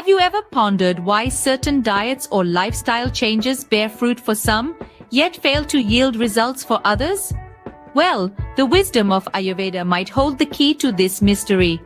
Have you ever pondered why certain diets or lifestyle changes bear fruit for some, yet fail to yield results for others? Well, the wisdom of Ayurveda might hold the key to this mystery.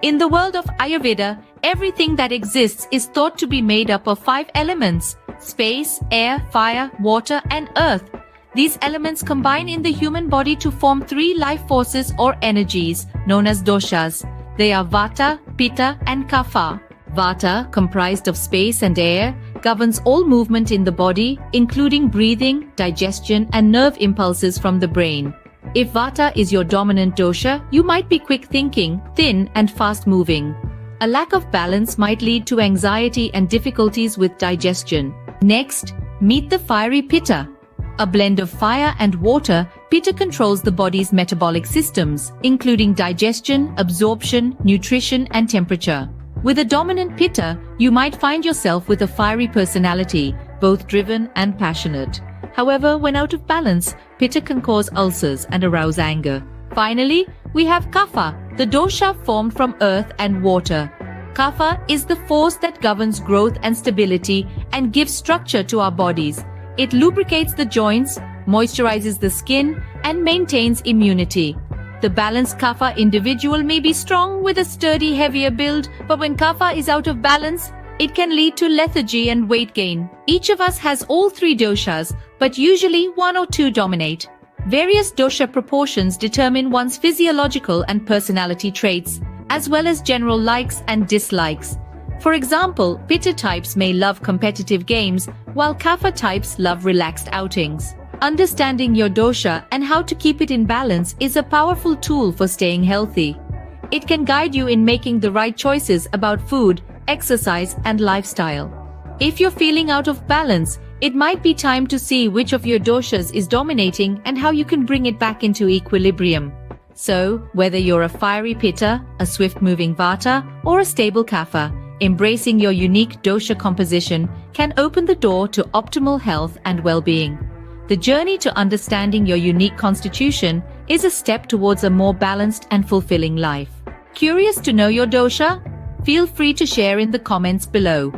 In the world of Ayurveda, everything that exists is thought to be made up of 5 elements: space, air, fire, water, and earth. These elements combine in the human body to form 3 life forces or energies, known as doshas. They are Vata, Pitta, and Kapha. Vata, comprised of space and air, governs all movement in the body, including breathing, digestion, and nerve impulses from the brain. If Vata is your dominant dosha, you might be quick-thinking, thin, and fast-moving. A lack of balance might lead to anxiety and difficulties with digestion. Next, meet the fiery Pitta. A blend of fire and water, Pitta controls the body's metabolic systems, including digestion, absorption, nutrition, and temperature. With a dominant Pitta, you might find yourself with a fiery personality, both driven and passionate. However, when out of balance, Pitta can cause ulcers and arouse anger. Finally, we have Kapha, the dosha formed from earth and water. Kapha is the force that governs growth and stability and gives structure to our bodies. It lubricates the joints, moisturizes the skin, and maintains immunity. The balanced Kapha individual may be strong with a sturdy, heavier build, but when Kapha is out of balance, it can lead to lethargy and weight gain. Each of us has all 3 doshas, but usually 1 or 2 dominate. Various dosha proportions determine one's physiological and personality traits, as well as general likes and dislikes. For example, Pitta types may love competitive games, while Kapha types love relaxed outings. Understanding your dosha and how to keep it in balance is a powerful tool for staying healthy. It can guide you in making the right choices about food, exercise, and lifestyle. If you're feeling out of balance, it might be time to see which of your doshas is dominating and how you can bring it back into equilibrium. So, whether you're a fiery Pitta, a swift-moving Vata, or a stable Kapha, embracing your unique dosha composition can open the door to optimal health and well-being. The journey to understanding your unique constitution is a step towards a more balanced and fulfilling life. Curious to know your dosha? Feel free to share in the comments below.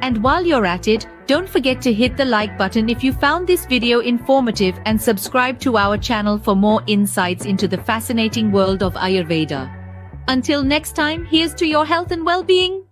And while you're at it, don't forget to hit the like button if you found this video informative and subscribe to our channel for more insights into the fascinating world of Ayurveda. Until next time, here's to your health and well-being.